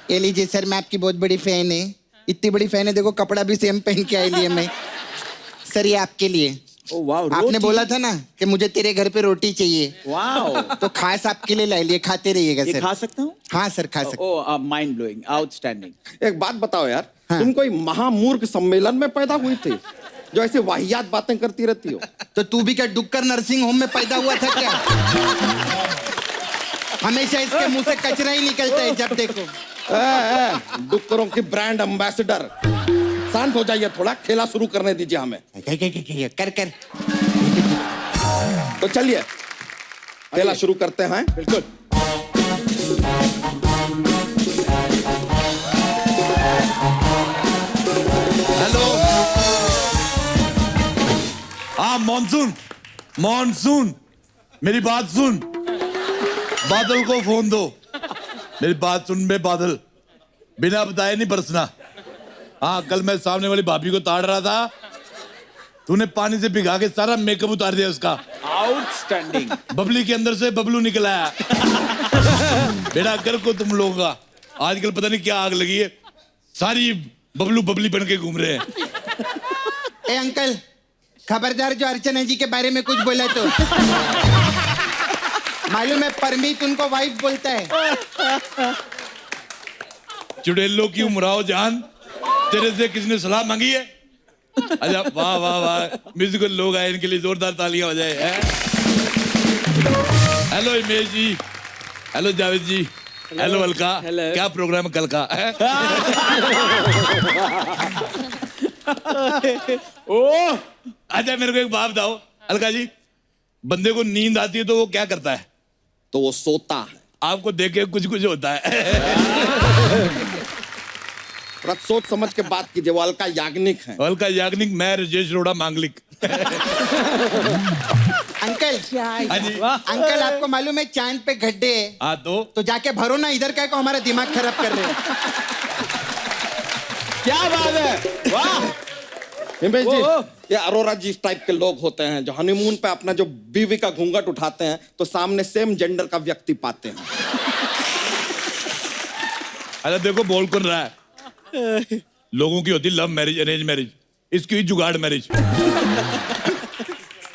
S14: ये लीजिए सर, मैं आपकी बहुत बड़ी फैन है, इतनी बड़ी फैन है, देखो कपड़ा भी सेम पहन के आई लिए मैं। सर ये आपके लिए। आपने बोला था ना कि मुझे तेरे घर पे रोटी चाहिए।
S3: वाओ,
S14: तो खास आपके लिए लाई लिए, खाते रहिएगा सर।
S3: खा सकता हूँ?
S14: हाँ सर खा सकते।
S3: ओह, माइंड ब्लोइंग, आउटस्टैंडिंग।
S13: एक बात बताओ यार, तुम कोई महामूर्ख सम्मेलन में पैदा हुई थी जो ऐसे वाहियात बातें करती रहती हो?
S14: तो तू भी क्या डुक्कर नर्सिंग होम में पैदा हुआ था क्या? हमेशा इसके मुंह से कचरा ही निकलता है जब देखो।
S13: डुक्करों की ब्रांड एम्बेसडर। शांत हो जाइए थोड़ा, खेला शुरू करने दीजिए हमें।
S14: कर कर।
S13: तो चलिए खेला शुरू करते हैं।
S3: बिल्कुल।
S2: हेलो। हाँ मॉनसून, मॉनसून मेरी बात सुन। बादल को फोन दो। मेरी बात सुन बे बादल, बिना बताए नहीं बरसना। हाँ, कल मैं सामने वाली भाभी को ताड़ रहा था, तूने पानी से भिगा के सारा मेकअप उतार दिया उसका।
S3: आउटस्टैंडिंग।
S2: बबली के अंदर से बबलू निकल आया। बेटा कर को तुम लोगों का आजकल पता नहीं क्या आग लगी है, सारी बबलू बबली बन के घूम रहे हैं।
S14: ए अंकल, खबरदार जो अर्चना जी के बारे में कुछ बोला तो मालूम है परमीत उनको वाइफ बोलता है।
S2: चुड़ैलों की उमराव जान, तेरे से किसने सलाह मांगी है? अच्छा, वाह वाह वाह, म्यूजिकल लोग आए, इनके लिए जोरदार तालियां हो जाए। हेलो हिमेश जी, हेलो जावेद जी, हेलो अलका। क्या प्रोग्राम कल का है? ओह, अच्छा मेरे को एक बात बताओ अलका जी, बंदे को नींद आती है तो वो क्या करता है?
S13: तो वो सोता है।
S2: आपको देख के कुछ कुछ होता है।
S13: थोड़ा सोच समझ के बात कीजिए, वो अलका याग्निक है।
S2: अलका याग्निक, मैं राजेश रोड़ा मांगलिक।
S14: अंकल, अंकल आपको मालूम है चांद पे गड्ढे है?
S2: हाँ
S14: तो जाके भरो ना, इधर का को हमारा दिमाग खराब कर रहे हैं।
S13: क्या बात है, वाह। हिमेश जी, ये अरोरा जी टाइप के लोग होते हैं जो हनीमून पे अपना जो बीवी का घूंघट उठाते हैं तो सामने सेम जेंडर का व्यक्ति पाते हैं।
S2: अरे देखो बोल कौन रहा है, लोगों की होती लव मैरिज, अरेंज मैरिज, इसकी हुई जुगाड़ मैरिज।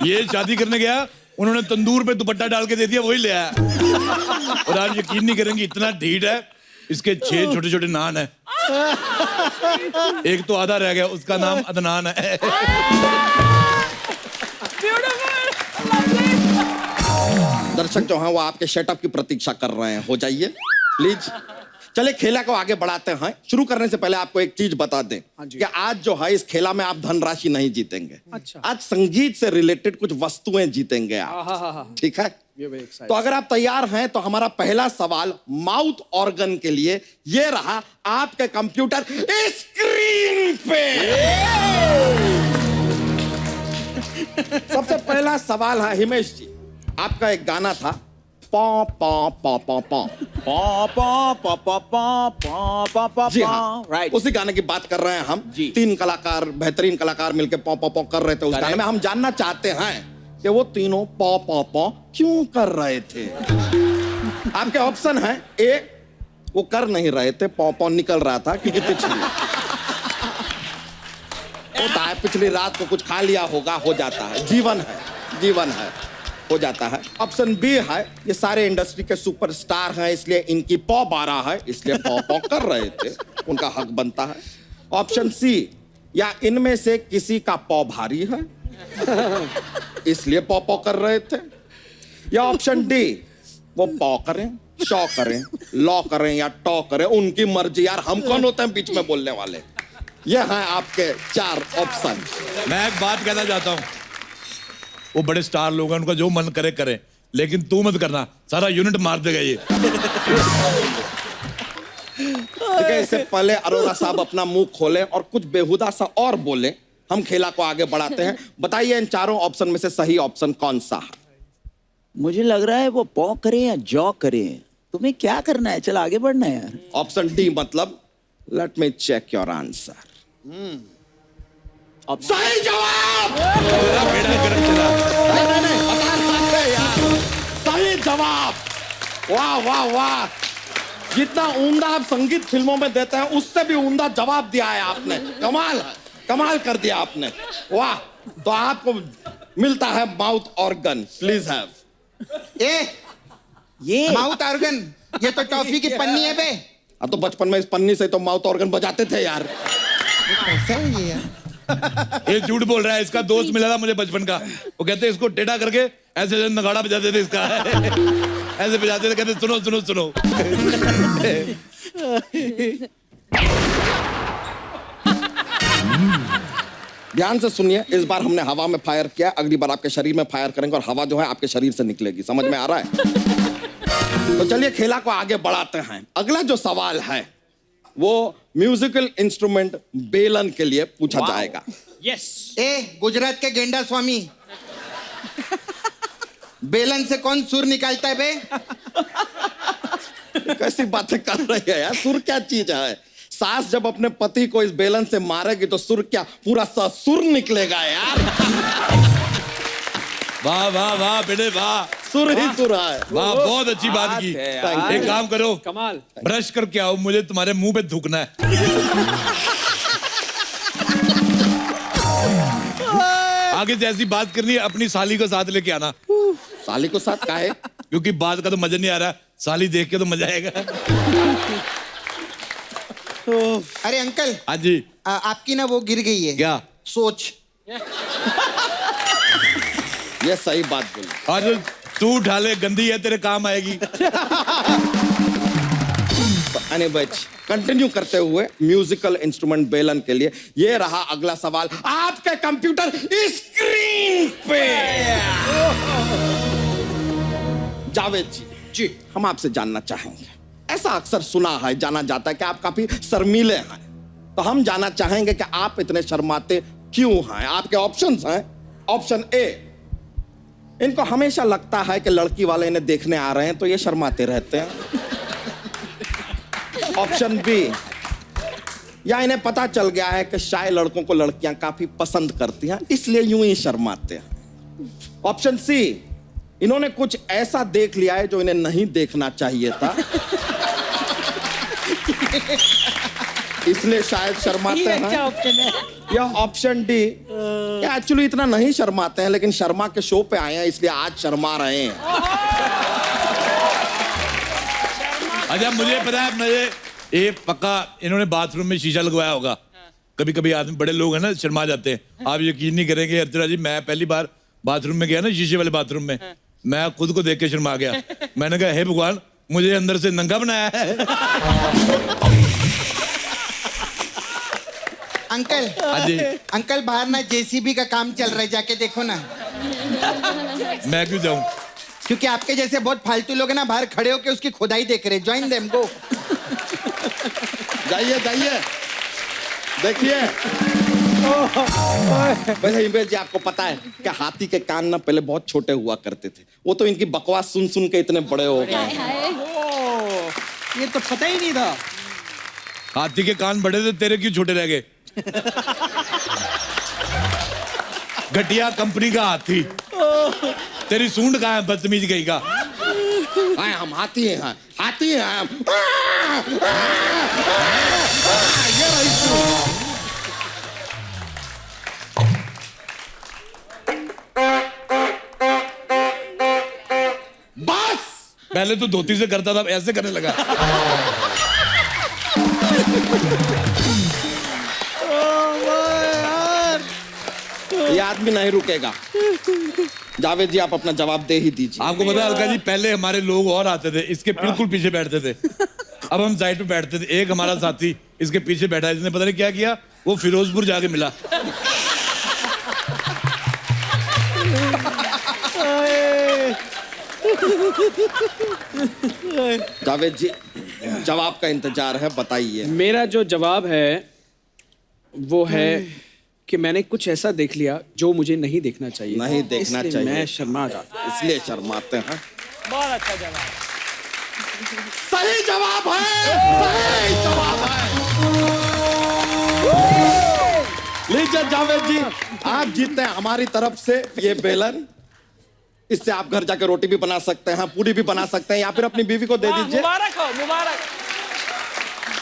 S2: ये शादी करने गया, उन्होंने तंदूर पे दुपट्टा डाल के दे दिया, वही ले आया। और आप यकीन नहीं करेंगे, इतना ढीठ है, इसके 6 छोटे छोटे नान है। एक तो आधा रह गया, उसका नाम अदनान है।
S13: दर्शक जो हैं वो आपके सेटअप की प्रतीक्षा कर रहे हैं, हो जाइए प्लीज। चले खेला को आगे बढ़ाते हैं। शुरू करने से पहले आपको एक चीज बता दें कि आज जो है इस खेला में आप धनराशि नहीं जीतेंगे।
S6: अच्छा।
S13: आज संगीत से रिलेटेड कुछ वस्तुएं जीतेंगे आप, ठीक है? तो अगर आप तैयार हैं तो हमारा पहला सवाल माउथ ऑर्गन के लिए ये रहा आपके कंप्यूटर स्क्रीन पे। सबसे पहला सवाल है हिमेश जी, आपका एक गाना था पॉ पॉ पॉ पॉ पॉ
S3: पॉ पॉ पॉ पॉ पॉ पॉ पॉ पॉ।
S13: जी हाँ, राइट। उसी गाने की बात कर रहे हैं हम। 3 कलाकार, बेहतरीन कलाकार मिलकर पॉ पॉ पॉ कर रहे थे उस गाने में। हम जानना चाहते हैं कि वो तीनों पॉ पॉ पॉ क्यों कर रहे थे। आपके ऑप्शन है, ए वो कर नहीं रहे थे, पॉ पॉ निकल रहा था क्योंकि होता है पिछली रात को कुछ खा लिया होगा, हो जाता है, जीवन है, हो जाता है। ऑप्शन बी है, ये सारे इंडस्ट्री के सुपरस्टार हैं इसलिए इनकी पॉ 12 है, इसलिए पॉ पॉ कर रहे थे, उनका हक बनता है। ऑप्शन सी, या इनमें से किसी का पॉ भारी है इसलिए पॉ पॉ कर रहे थे। या ऑप्शन डी, वो पॉ करें, शॉ करें, लॉ करें या टॉ करें, उनकी मर्जी। यार हम कौन होते हैं बीच में बोलने वाले। ये हैं आपके 4 ऑप्शन।
S2: मैं एक बात कहना चाहता हूं, वो बड़े स्टार लोग हैं, उनका जो मन करे करें, लेकिन तू मत करना, सारा यूनिट मार देगा ये।
S13: ठीक है, इससे पहले अरोरा साहब अपना मुंह खोलें और कुछ बेहुदा सा और बोलें, हम खेला को आगे बढ़ाते हैं। बताइए इन चारों ऑप्शन में से सही ऑप्शन कौन सा है?
S3: मुझे लग रहा है वो पॉ करें या जॉ करें, तुम्हें क्या करना है, चल आगे बढ़ना है यार।
S13: ऑप्शन डी मतलब let me check your answer. सही जवाब। नहीं, यार सही जवाब। वाह वाह वाह, जितना उम्दा आप संगीत फिल्मों में देते हैं उससे भी उम्दा जवाब दिया है आपने। कमाल कर दिया आपने, वाह। तो आपको मिलता है माउथ ऑर्गन, प्लीज हैव।
S14: ये माउथ ऑर्गन, ये तो टॉफी की पन्नी है बे।
S13: तो बचपन में इस पन्नी से तो माउथ ऑर्गन बजाते थे यार।
S14: कैसा है ये यार?
S2: ये झूठ बोल रहा है, इसका दोस्त मिला था मुझे बचपन का, वो कहते हैं इसको टेढ़ा करके ऐसे नगाड़ा बजाते थे इसका ऐसे बजाते थे, कहते सुनो सुनो सुनो।
S13: ध्यान से सुनिए, इस बार हमने हवा में फायर किया, अगली बार आपके शरीर में फायर करेंगे और हवा जो है आपके शरीर से निकलेगी। समझ में आ रहा है? तो चलिए खेला को आगे बढ़ाते हैं। अगला जो सवाल है वो म्यूजिकल इंस्ट्रूमेंट बेलन के लिए पूछा जाएगा।
S6: यस।
S14: गुजरात के गेंडा स्वामी, बेलन से कौन सुर निकालता है बे?
S13: कैसी बातें कर रही है यार, सुर क्या चीज है? सास जब अपने पति को इस बेलन से मारेगी तो सुर क्या, पूरा ससुर निकलेगा यार।
S2: वाह वाह वाह बेटे वाह,
S13: सुर ही सुर है।
S2: वाह, बहुत अच्छी बात की। एक काम करो,
S6: कमाल,
S2: ब्रश करके आओ, मुझे तुम्हारे मुंह पे थूकना है। आगे जैसी बात करनी है अपनी साली को साथ लेके आना।
S13: साली को साथ काहे?
S2: क्योंकि बात का तो मजा नहीं आ रहा, साली देख के तो मजा आएगा।
S14: अरे अंकल।
S2: हाँ जी।
S14: आपकी ना वो गिर गई है। क्या? सोच।
S13: ये सही बात बोली।
S2: आज तू उठा ले, गंदी है, तेरे काम आएगी।
S13: कंटिन्यू करते हुए म्यूजिकल इंस्ट्रूमेंट बेलन के लिए ये रहा अगला सवाल आपके कंप्यूटर स्क्रीन पे। जावेद जी, हम आपसे जानना चाहेंगे, ऐसा अक्सर सुना है, जाना जाता है कि आप काफी शर्मीले हैं, तो हम जानना चाहेंगे कि आप इतने शर्माते क्यों हैं। आपके ऑप्शंस हैं। ऑप्शन ए, इनको हमेशा लगता है कि लड़की वाले इन्हें देखने आ रहे हैं तो ये शर्माते रहते हैं। ऑप्शन बी, या इन्हें पता चल गया है कि शायद लड़कों को लड़कियां काफी पसंद करती हैं इसलिए यूं ही शर्माते हैं। ऑप्शन सी, इन्होंने कुछ ऐसा देख लिया है जो इन्हें नहीं देखना चाहिए था इसलिए शायद शर्माते हैं। या ऑप्शन डी, एक्चुअली इतना नहीं शर्माते हैं लेकिन शर्मा के शो पे आए हैं इसलिए आज शर्मा रहे हैं।
S2: अच्छा, मुझे पता है, मुझे ये पक्का इन्होंने बाथरूम में शीशा लगवाया होगा। कभी कभी आदमी, बड़े लोग हैं ना, शर्मा जाते हैं। आप यकीन नहीं करेंगे अर्चना जी, मैं पहली बार बाथरूम में गया ना, शीशे वाले बाथरूम में, मैं खुद को देख के शर्मा गया। मैंने कहा, हे भगवान, मुझे अंदर से नंगा बनाया है।
S14: अंकल। अंकल, बाहर ना जेसीबी का काम चल रहा है, जाके देखो ना।
S2: मैं क्यों जाऊं?
S14: क्योंकि आपके जैसे बहुत फालतू लोग हैं ना, बाहर खड़े होके उसकी खुदाई देख रहे। ज्वाइन देम, गो।
S13: जाइए जाइए, देखिए। वैसे हिमेश जी, आपको पता है कि हाथी के कान ना पहले बहुत छोटे हुआ करते थे, वो तो इनकी बकवास सुन सुन के इतने बड़े हो गए।
S10: ये तो पता ही नहीं था।
S2: हाथी के कान बड़े थे, तेरे क्यों छोटे रह गए? घटिया कंपनी का हाथी। तेरी सूंड कहाँ है बदतमीज गई का?
S13: आए हम हाथी हैं, हाथी हैं हम। ये रही सूंड। बस
S2: पहले तो धोती से करता था, अब ऐसे करने लगा।
S13: ये आदमी नहीं रुकेगा। जावेद जी आप अपना जवाब दे ही दीजिए।
S2: आपको पता है अलका जी, पहले हमारे लोग और आते थे, इसके बिल्कुल पीछे बैठते थे। अब हम साइड पे बैठते थे। एक हमारा साथी इसके पीछे बैठा है, इसने पता नहीं क्या किया, वो फिरोजपुर जाके मिला।
S13: जावेद जी जवाब का इंतजार है, बताइए।
S6: मेरा जो जवाब है वो है कि मैंने कुछ ऐसा देख लिया जो मुझे नहीं देखना चाहिए।
S13: नहीं देखना
S6: इसलिए
S13: चाहिए।
S6: मैं शर्मा जाता हूं।
S13: इसलिए शर्माते हैं।
S5: बहुत अच्छा जवाब।
S13: सही जवाब है, सही जवाब है। लीजिए जावेद जी, आप जीतते हैं हमारी तरफ से ये बेलन। इससे आप घर जाके रोटी भी बना सकते हैं, पूरी भी बना सकते हैं, या फिर अपनी बीवी को दे दीजिए।
S5: मुबारक हो, मुबारक।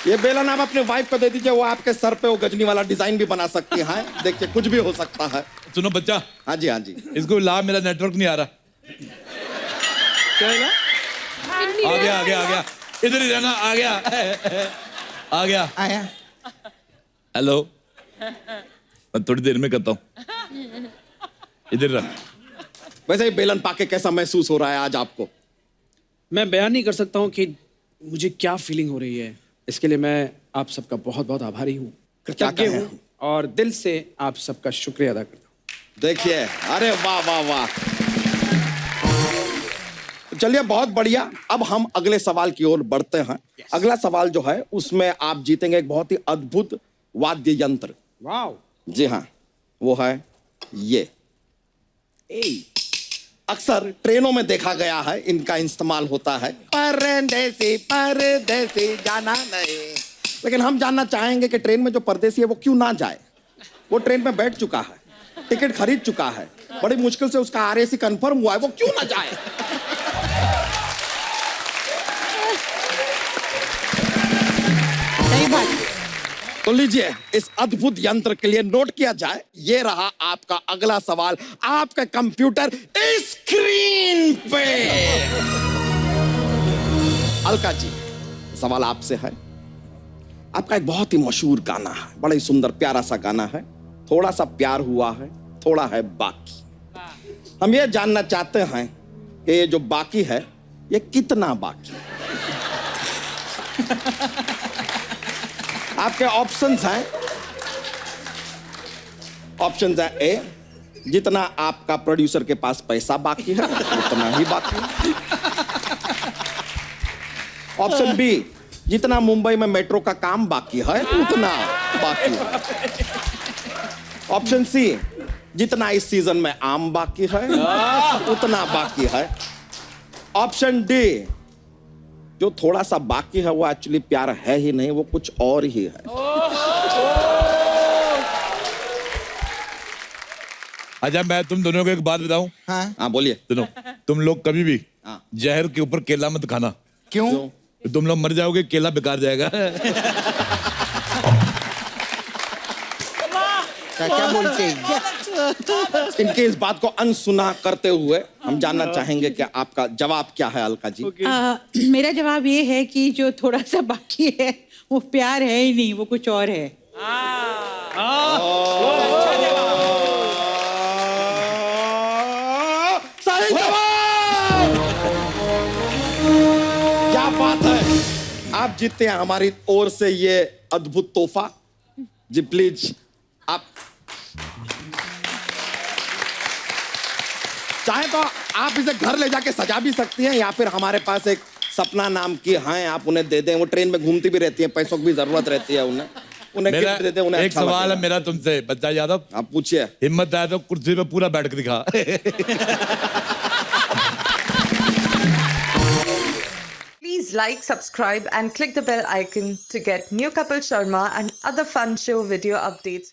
S13: ये बेलन आप अपने वाइफ को दे दीजिए, वो आपके सर पे वो गजनी वाला डिजाइन भी बना सकती है। देखिए कुछ भी हो सकता है।
S2: सुनो बच्चा।
S13: हाँ जी, हाँ जी।
S2: इसको ला, मेरा नेटवर्क नहीं आ रहा।
S6: क्या है ना?
S2: आ गया, आ गया, आ गया। इधर ही रहना, आ गया, आ गया,
S14: आया।
S2: हेलो, मैं थोड़ी देर में करता हूँ। इधर रह।
S13: वैसे ये बेलन पाके कैसा महसूस हो रहा है आज आपको?
S6: मैं बयान नहीं कर सकता हूँ कि मुझे क्या फीलिंग हो रही है। इसके लिए मैं आप सबका बहुत बहुत आभारी हूँ, कृतज्ञ हूँ और दिल से आप सबका शुक्रिया अदा करता हूँ।
S13: देखिए, अरे वाह वाह वाह। चलिए बहुत बढ़िया। अब हम अगले सवाल की ओर बढ़ते हैं। अगला सवाल जो है उसमें आप जीतेंगे एक बहुत ही अद्भुत वाद्य यंत्र।
S6: वाह।
S13: जी हाँ, वो है ये। अक्सर ट्रेनों में देखा गया है, इनका इस्तेमाल होता है। परदेसी परदेसी जाना नहीं। लेकिन हम जानना चाहेंगे कि ट्रेन में जो परदेसी है वो क्यों ना जाए। वो ट्रेन में बैठ चुका है, टिकट खरीद चुका है, बड़ी मुश्किल से उसका RAC कंफर्म हुआ है, वो क्यों ना जाए।
S4: सही बात।
S13: तो लीजिए, इस अद्भुत यंत्र के लिए नोट किया जाए। ये रहा आपका अगला सवाल, आपका कंप्यूटर स्क्रीन पे। अलका जी, सवाल आपसे है। आपका एक बहुत ही मशहूर गाना है, बड़ा ही सुंदर प्यारा सा गाना है। थोड़ा सा प्यार हुआ है, थोड़ा है बाकी। हम ये जानना चाहते हैं कि ये जो बाकी है ये कितना बाकी है। आपके ऑप्शंस हैं। ऑप्शंस है ए, जितना आपका प्रोड्यूसर के पास पैसा बाकी है उतना ही बाकी है। ऑप्शन बी, जितना मुंबई में मेट्रो का काम बाकी है उतना बाकी है। ऑप्शन सी, जितना इस सीजन में आम बाकी है उतना बाकी है। ऑप्शन डी, जो थोड़ा सा बाकी है वो एक्चुअली प्यार है ही नहीं, वो कुछ और ही है।
S2: अच्छा, मैं तुम दोनों को एक बात बताऊं।
S13: हाँ बोलिए।
S2: सुनो, तुम लोग कभी भी
S13: हाँ।
S2: जहर के ऊपर केला मत खाना।
S14: क्यों?
S2: तुम लोग मर जाओगे, केला बेकार जाएगा।
S14: क्या बोलते हैं?
S13: इनके इस बात को अनसुना करते हुए हम जानना चाहेंगे कि आपका जवाब क्या है अलका जी।
S4: मेरा जवाब ये है कि जो थोड़ा सा बाकी है वो प्यार है ही नहीं, वो कुछ और है।
S13: सही जवाब। क्या बात है, आप जीतते हैं हमारी ओर से ये अद्भुत तोहफा। जी प्लीज, आप चाहे तो आप इसे घर ले जाके सजा भी सकती हैं, या फिर हमारे पास एक सपना नाम की हैं, आप उन्हें दे दें। वो ट्रेन में घूमती भी रहती है, पैसों की भी जरूरत रहती है उन्हें गिफ्ट दे दें, उन्हें
S2: एक
S13: अच्छा
S2: सवाल है
S13: लगेगा।
S2: मेरा तुमसे बच्चा यादव।
S13: आप पूछिए।
S2: हिम्मत आए तो कुर्सी पे पूरा बैठ के दिखा।
S15: Please like, subscribe and click the bell icon to get new Kapil Sharma and other fun show video updates